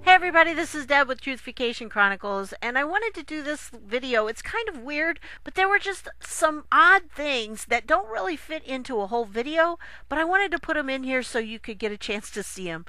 Hey everybody, this is Deb with Truthification Chronicles, and I wanted to do this video. It's kind of weird, but there were just some odd things that don't really fit into a whole video, but I wanted to put them in here so you could get a chance to see them.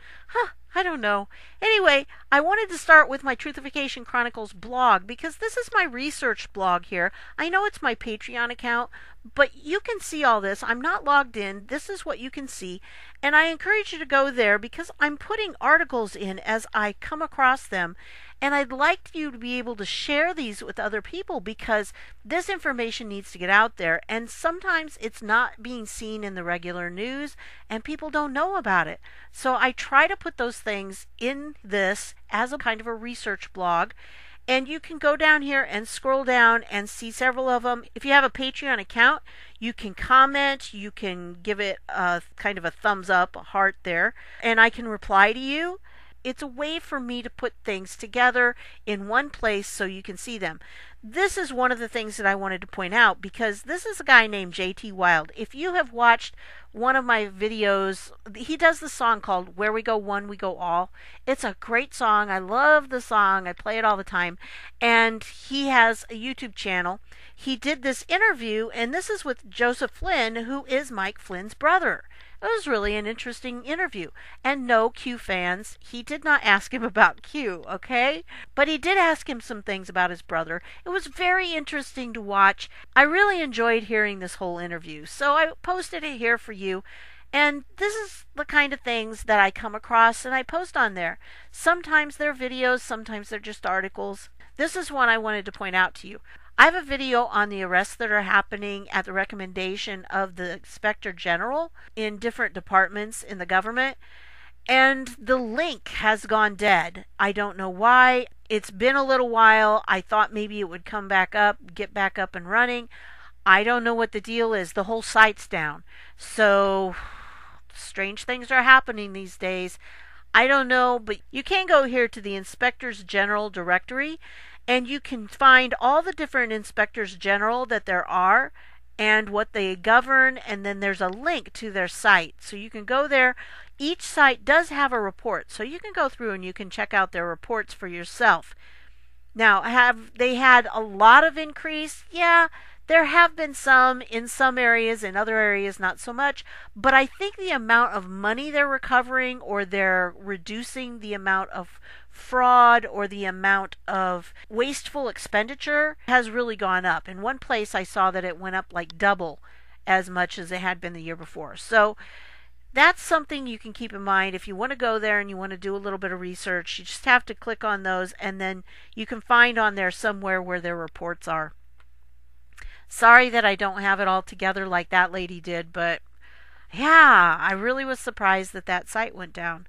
I don't know. Anyway, I wanted to start with my Truthification Chronicles blog because this is my research blog here. I know it's my Patreon account, but you can see all this. I'm not logged in. This is what you can see. And I encourage you to go there because I'm putting articles in as I come across them. And I'd like you to be able to share these with other people because this information needs to get out there. And sometimes it's not being seen in the regular news and people don't know about it. So I try to put those things in this as a kind of a research blog. And you can go down here and scroll down and see several of them. If you have a Patreon account, you can comment, you can give it a kind of a thumbs up, a heart there, and I can reply to you. It's a way for me to put things together in one place so you can see them. This is one of the things that I wanted to point out because this is a guy named J.T. Wilde. If you have watched one of my videos, he does the song called Where We Go One, We Go All. It's a great song. I love the song. I play it all the time. And he has a YouTube channel. He did this interview, and this is with Joseph Flynn, who is Mike Flynn's brother. It was really an interesting interview. And no, Q fans, he did not ask him about Q, okay? But he did ask him some things about his brother. It was very interesting to watch. I really enjoyed hearing this whole interview. So I posted it here for you. And this is the kind of things that I come across and I post on there. Sometimes they're videos, sometimes they're just articles. This is one I wanted to point out to you. I have a video on the arrests that are happening at the recommendation of the Inspector General in different departments in the government, and the link has gone dead. I don't know why. It's been a little while. I thought maybe it would come back up, get back up and running. I don't know what the deal is. The whole site's down. So, strange things are happening these days. I don't know, but you can go here to the Inspectors General directory and you can find all the different inspectors general that there are and what they govern, and then there's a link to their site. So you can go there. Each site does have a report, so you can go through and you can check out their reports for yourself. Now, have they had a lot of increase? Yeah, there have been some in some areas, in other areas not so much, but I think the amount of money they're recovering or they're reducing the amount of fraud or the amount of wasteful expenditure has really gone up. In one place I saw that it went up like double as much as it had been the year before. So that's something you can keep in mind if you want to go there and you want to do a little bit of research. You just have to click on those and then you can find on there somewhere where their reports are. Sorry that I don't have it all together like that lady did, but yeah, I really was surprised that that site went down.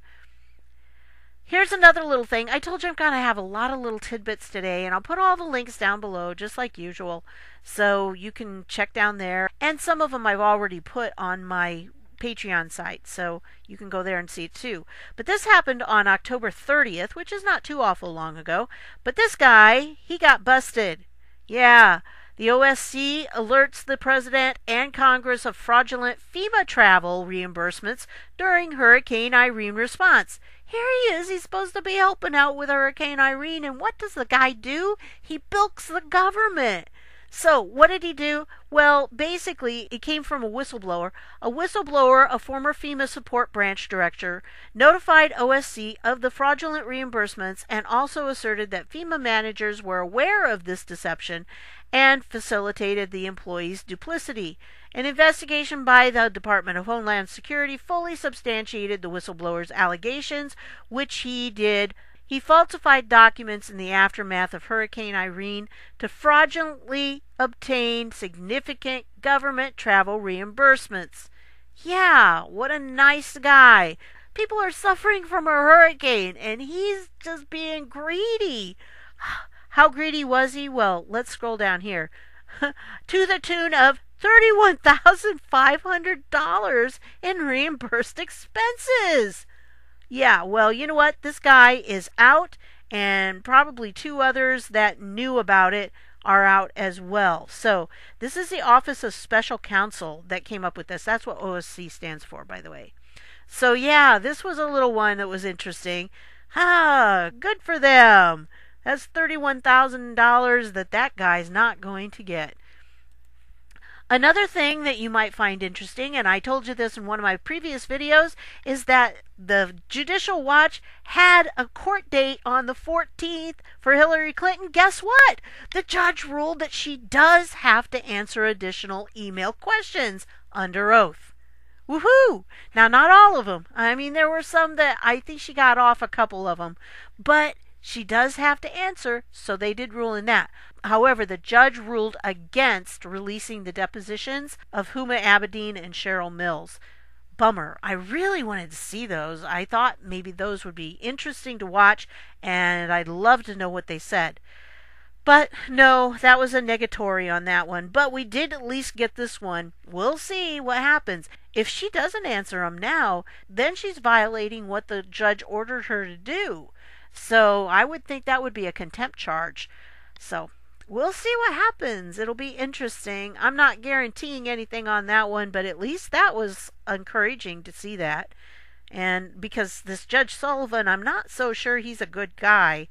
Here's another little thing. I told you I'm going to have a lot of little tidbits today, and I'll put all the links down below just like usual so you can check down there. And some of them I've already put on my Patreon site, so you can go there and see it too. But this happened on October 30th, which is not too awful long ago. But this guy, he got busted. Yeah. The OSC alerts the President and Congress of fraudulent FEMA travel reimbursements during Hurricane Irene response. Here he is. He's supposed to be helping out with Hurricane Irene, and what does the guy do? He bilks the government. So, what did he do? Well, basically, it came from a whistleblower. A whistleblower, a former FEMA support branch director, notified OSC of the fraudulent reimbursements and also asserted that FEMA managers were aware of this deception and facilitated the employees' duplicity. An investigation by the Department of Homeland Security fully substantiated the whistleblower's allegations, which he did. He falsified documents in the aftermath of Hurricane Irene to fraudulently obtain significant government travel reimbursements. Yeah, what a nice guy. People are suffering from a hurricane, and he's just being greedy. How greedy was he? Well, let's scroll down here. To the tune of $31,500 in reimbursed expenses. Yeah, well, you know what? This guy is out, and probably two others that knew about it are out as well. So this is the Office of Special Counsel that came up with this. That's what OSC stands for, by the way. So yeah, this was a little one that was interesting. Ha! Good for them. That's $31,000 that guy's not going to get. Another thing that you might find interesting, and I told you this in one of my previous videos, is that the Judicial Watch had a court date on the 14th for Hillary Clinton. Guess what? The judge ruled that she does have to answer additional email questions under oath. Woohoo! Now, not all of them. I mean, there were some that I think she got off a couple of them, but she does have to answer, so they did rule in that. However, the judge ruled against releasing the depositions of Huma Abedin and Cheryl Mills. Bummer. I really wanted to see those. I thought maybe those would be interesting to watch, and I'd love to know what they said. But no, that was a negatory on that one. But we did at least get this one. We'll see what happens. If she doesn't answer them now, then she's violating what the judge ordered her to do. So I would think that would be a contempt charge. So we'll see what happens. It'll be interesting. I'm not guaranteeing anything on that one, but at least that was encouraging to see that. And because this Judge Sullivan, I'm not so sure he's a good guy.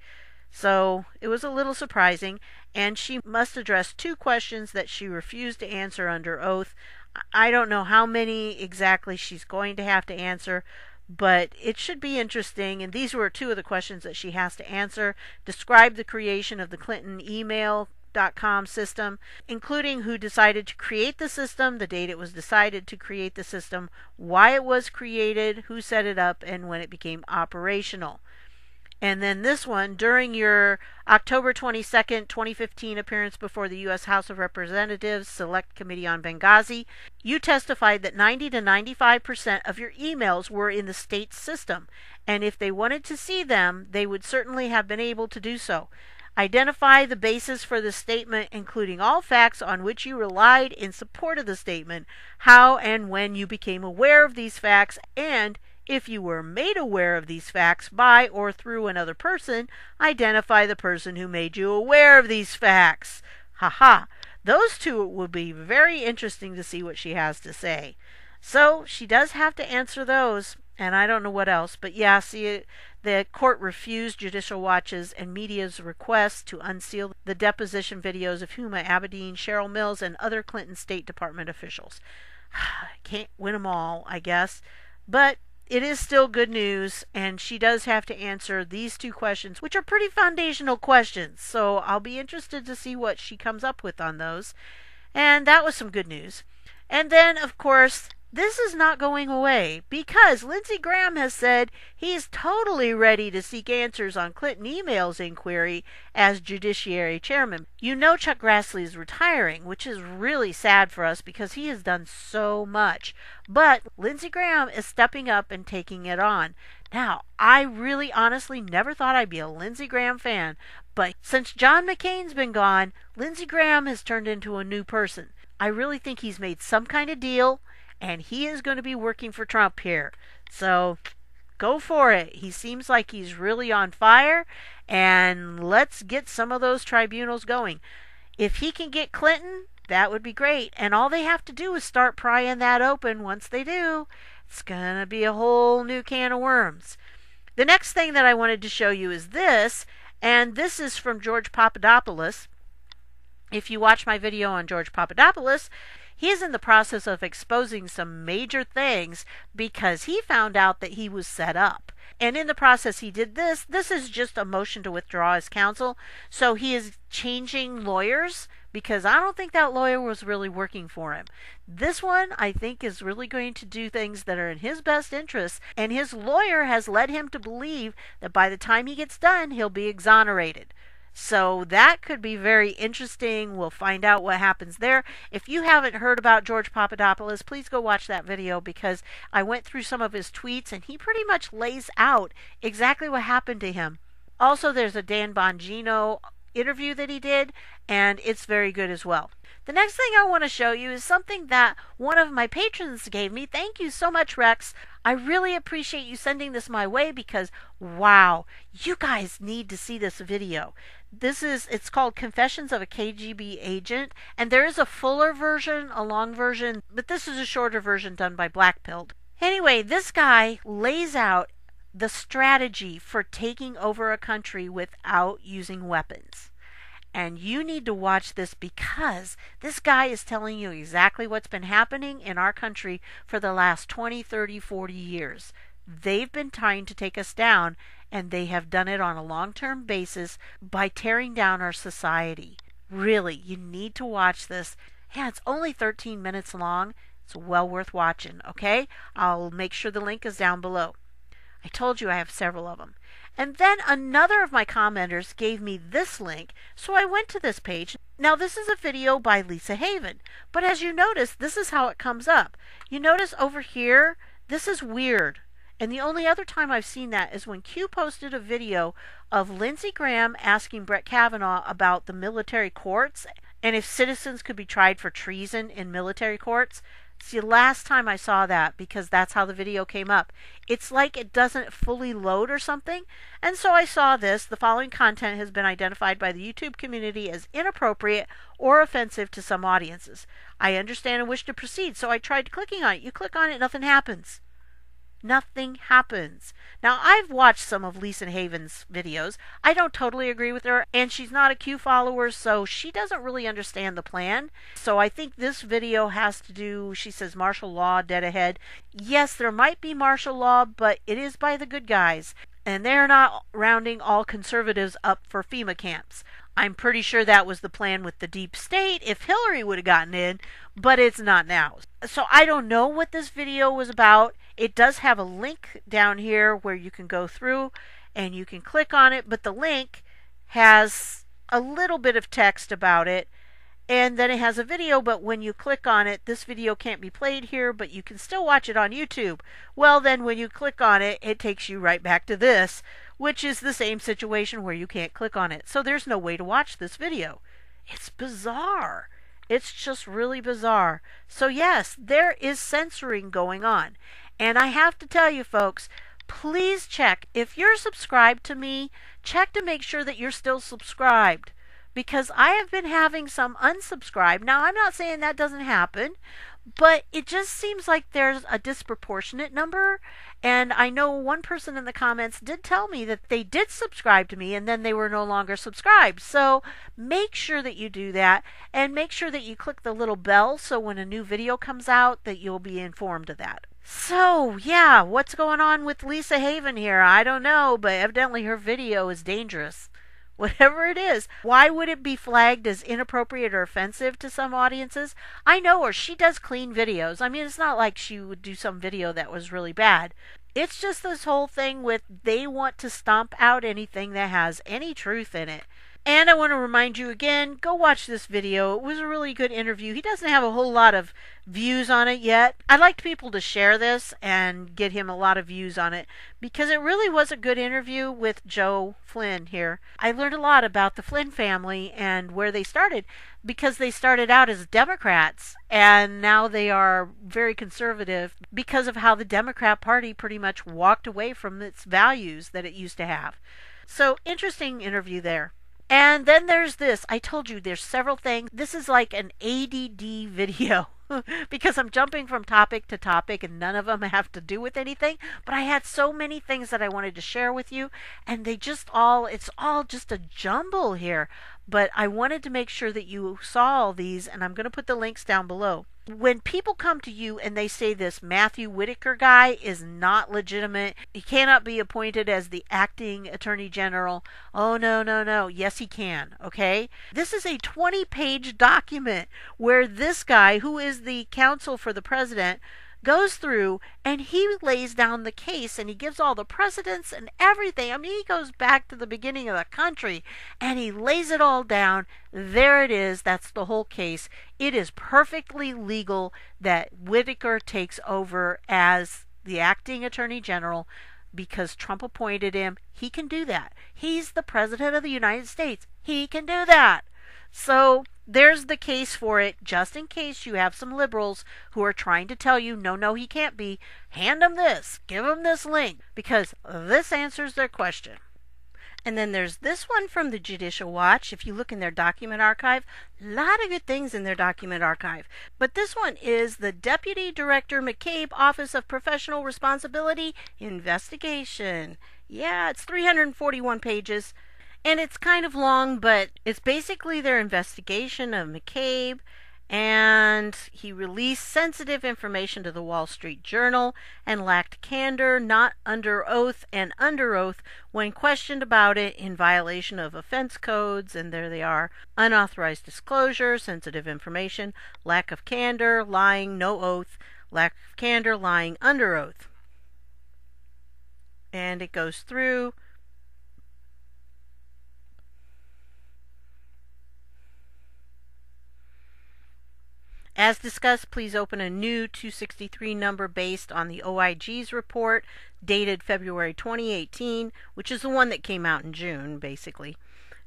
So it was a little surprising. And she must address 2 questions that she refused to answer under oath. I don't know how many exactly she's going to have to answer, but it should be interesting. And these were 2 of the questions that she has to answer. Describe the creation of the Clinton email.com system, including who decided to create the system, the date it was decided to create the system, why it was created, who set it up, and when it became operational. And then this one, during your October 22nd, 2015 appearance before the U.S. House of Representatives Select Committee on Benghazi, you testified that 90 to 95% of your emails were in the state system, and if they wanted to see them, they would certainly have been able to do so. Identify the basis for the statement, including all facts on which you relied in support of the statement, how and when you became aware of these facts, and if you were made aware of these facts by or through another person, identify the person who made you aware of these facts. Ha. Those 2 will be very interesting to see what she has to say. So she does have to answer those, and I don't know what else. But yeah, see, the court refused Judicial Watch's and media's request to unseal the deposition videos of Huma Abedin, Cheryl Mills, and other Clinton State Department officials. Can't win them all, I guess. But it is still good news, and she does have to answer these 2 questions, which are pretty foundational questions. So I'll be interested to see what she comes up with on those. And that was some good news. And then, of course, this is not going away, because Lindsey Graham has said he's totally ready to seek answers on Clinton emails inquiry as Judiciary Chairman. You know Chuck Grassley is retiring, which is really sad for us because he has done so much. But Lindsey Graham is stepping up and taking it on. Now, I really honestly never thought I'd be a Lindsey Graham fan, but since John McCain's been gone, Lindsey Graham has turned into a new person. I really think he's made some kind of deal, and he is going to be working for Trump here. So go for it. He seems like he's really on fire, and let's get some of those tribunals going. If he can get Clinton, that would be great. And all they have to do is start prying that open. Once they do, it's going to be a whole new can of worms. The next thing that I wanted to show you is this, and this is from George Papadopoulos. If you watch my video on George Papadopoulos, he is in the process of exposing some major things because he found out that he was set up. And in the process he did this. This is just a motion to withdraw his counsel. So he is changing lawyers because I don't think that lawyer was really working for him. This one, I think, is really going to do things that are in his best interest. And his lawyer has led him to believe that by the time he gets done, he'll be exonerated. So that could be very interesting. We'll find out what happens there. If you haven't heard about George Papadopoulos, please go watch that video because I went through some of his tweets and he pretty much lays out exactly what happened to him. Also, there's a Dan Bongino interview that he did, and it's very good as well. The next thing I want to show you is something that one of my patrons gave me. Thank you so much, Rex. I really appreciate you sending this my way because, wow, you guys need to see this video. It's called Confessions of a KGB Agent, and there is a fuller version, a long version, but this is a shorter version done by Blackpilled. Anyway, this guy lays out the strategy for taking over a country without using weapons. And you need to watch this because this guy is telling you exactly what's been happening in our country for the last 20, 30, 40 years. They've been trying to take us down, and they have done it on a long-term basis by tearing down our society. Really, you need to watch this. Yeah, it's only 13 minutes long. It's well worth watching, okay? I'll make sure the link is down below. I told you I have several of them. And then another of my commenters gave me this link, so I went to this page. Now this is a video by Lisa Haven, but as you notice, this is how it comes up. You notice over here, this is weird. And the only other time I've seen that is when Q posted a video of Lindsey Graham asking Brett Kavanaugh about the military courts and if citizens could be tried for treason in military courts. See, last time I saw that, because that's how the video came up, it's like it doesn't fully load or something. And so I saw this. The following content has been identified by the YouTube community as inappropriate or offensive to some audiences. I understand and wish to proceed, so I tried clicking on it. You click on it, nothing happens. Nothing happens. Now, I've watched some of Lisa Haven's videos. I don't totally agree with her, and she's not a Q follower, so she doesn't really understand the plan. So I think this video has to do, she says, martial law dead ahead. Yes, there might be martial law, but it is by the good guys, and they're not rounding all conservatives up for FEMA camps. I'm pretty sure that was the plan with the deep state if Hillary would have gotten in, but it's not now. So I don't know what this video was about. It does have a link down here where you can go through and you can click on it, but the link has a little bit of text about it, and then it has a video, but when you click on it, this video can't be played here, but you can still watch it on YouTube. Well, then when you click on it, it takes you right back to this, which is the same situation where you can't click on it. So there's no way to watch this video. It's bizarre. It's just really bizarre. So yes, there is censoring going on. And I have to tell you folks, please check. If you're subscribed to me, check to make sure that you're still subscribed. Because I have been having some unsubscribe. Now, I'm not saying that doesn't happen, but it just seems like there's a disproportionate number. And I know one person in the comments did tell me that they did subscribe to me and then they were no longer subscribed. So make sure that you do that, and make sure that you click the little bell so when a new video comes out that you'll be informed of that. So yeah, what's going on with Lisa Haven here? I don't know, but evidently her video is dangerous. Whatever it is, why would it be flagged as inappropriate or offensive to some audiences? I know her. She does clean videos. I mean, it's not like she would do some video that was really bad. It's just this whole thing with they want to stomp out anything that has any truth in it. And I want to remind you again, go watch this video. It was a really good interview. He doesn't have a whole lot of views on it yet. I'd like people to share this and get him a lot of views on it because it really was a good interview with Joe Flynn here. I learned a lot about the Flynn family and where they started, because they started out as Democrats and now they are very conservative because of how the Democrat Party pretty much walked away from its values that it used to have. So interesting interview there. And then there's this. I told you there's several things. This is like an ADD video because I'm jumping from topic to topic and none of them have to do with anything. But I had so many things that I wanted to share with you, and they just it's all just a jumble here. But I wanted to make sure that you saw all these, and I'm going to put the links down below. When people come to you and they say this Matthew Whitaker guy is not legitimate, he cannot be appointed as the acting attorney general. Oh, no, no, no. Yes, he can. Okay? This is a 20-page document where this guy, who is the counsel for the president, goes through and he lays down the case and he gives all the precedents and everything. I mean, he goes back to the beginning of the country and he lays it all down. There it is. That's the whole case. It is perfectly legal that Whitaker takes over as the acting attorney general because Trump appointed him. He can do that. He's the president of the United States. He can do that. So there's the case for it, just in case you have some liberals who are trying to tell you, no, no, he can't be. Hand them this. Give them this link, because this answers their question. And then there's this one from the Judicial Watch. If you look in their document archive, a lot of good things in their document archive. But this one is the Deputy Director McCabe Office of Professional Responsibility Investigation. Yeah, it's 341 pages. And it's kind of long, but it's basically their investigation of McCabe. And he released sensitive information to the Wall Street Journal and lacked candor, not under oath and under oath when questioned about it in violation of offense codes. And there they are: unauthorized disclosure, sensitive information, lack of candor, lying, no oath, lack of candor, lying under oath. And it goes through. As discussed, please open a new 263 number based on the OIG's report dated February 2018, which is the one that came out in June, basically,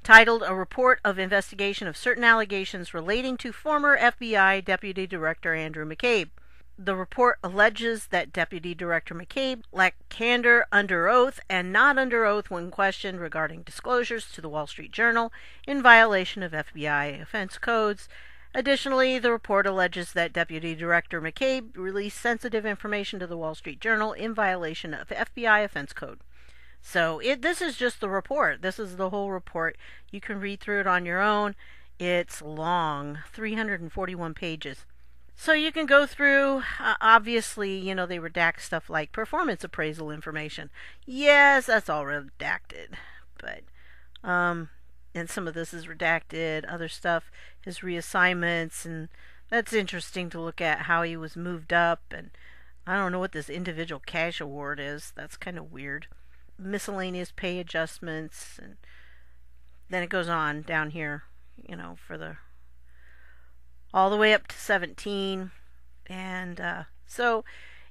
titled A Report of Investigation of Certain Allegations Relating to Former FBI Deputy Director Andrew McCabe. The report alleges that Deputy Director McCabe lacked candor under oath and not under oath when questioned regarding disclosures to the Wall Street Journal in violation of FBI offense codes. Additionally, the report alleges that Deputy Director McCabe released sensitive information to the Wall Street Journal in violation of FBI offense code. So this is just the report. This is the whole report. You can read through it on your own. It's long, 341 pages. So you can go through, obviously, they redact stuff like performance appraisal information. Yes, that's all redacted. But, and some of this is redacted. Other stuff is reassignments, and that's interesting to look at how he was moved up. And I don't know what this individual cash award is. That's kind of weird. Miscellaneous pay adjustments, and then it goes on down here, for the all the way up to 17. And so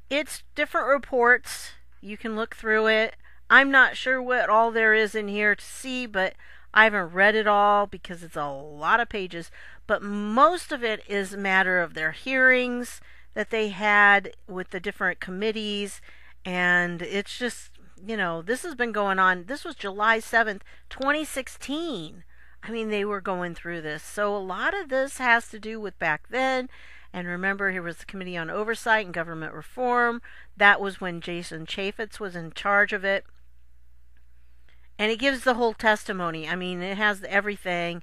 it's different reports. You can look through it. I'm not sure what all there is in here to see, but I haven't read it all because it's a lot of pages. But most of it is a matter of their hearings that they had with the different committees. And it's just, this has been going on. This was July 7th, 2016. I mean, they were going through this. So a lot of this has to do with back then. And remember, here was the Committee on Oversight and Government Reform. That was when Jason Chaffetz was in charge of it. And it gives the whole testimony. I mean, it has everything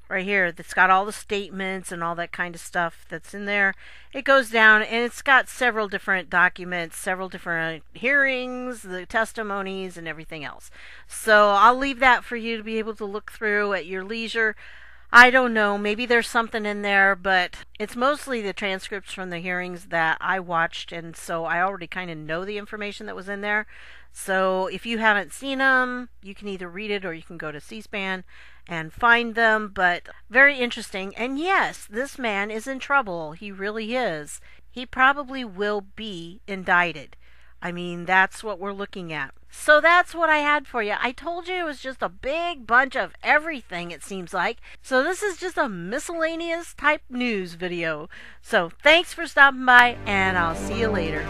right here. It's got all the statements and all that kind of stuff that's in there. It goes down, and it's got several different documents, several different hearings, the testimonies, and everything else. So I'll leave that for you to be able to look through at your leisure. I don't know. Maybe there's something in there, but it's mostly the transcripts from the hearings that I watched, and so I already kind of know the information that was in there. So if you haven't seen them, you can either read it or you can go to C-SPAN and find them. But very interesting. And yes, this man is in trouble. He really is. He probably will be indicted. I mean, that's what we're looking at. So that's what I had for you. I told you it was just a big bunch of everything, it seems like. So this is just a miscellaneous type news video. So thanks for stopping by, and I'll see you later.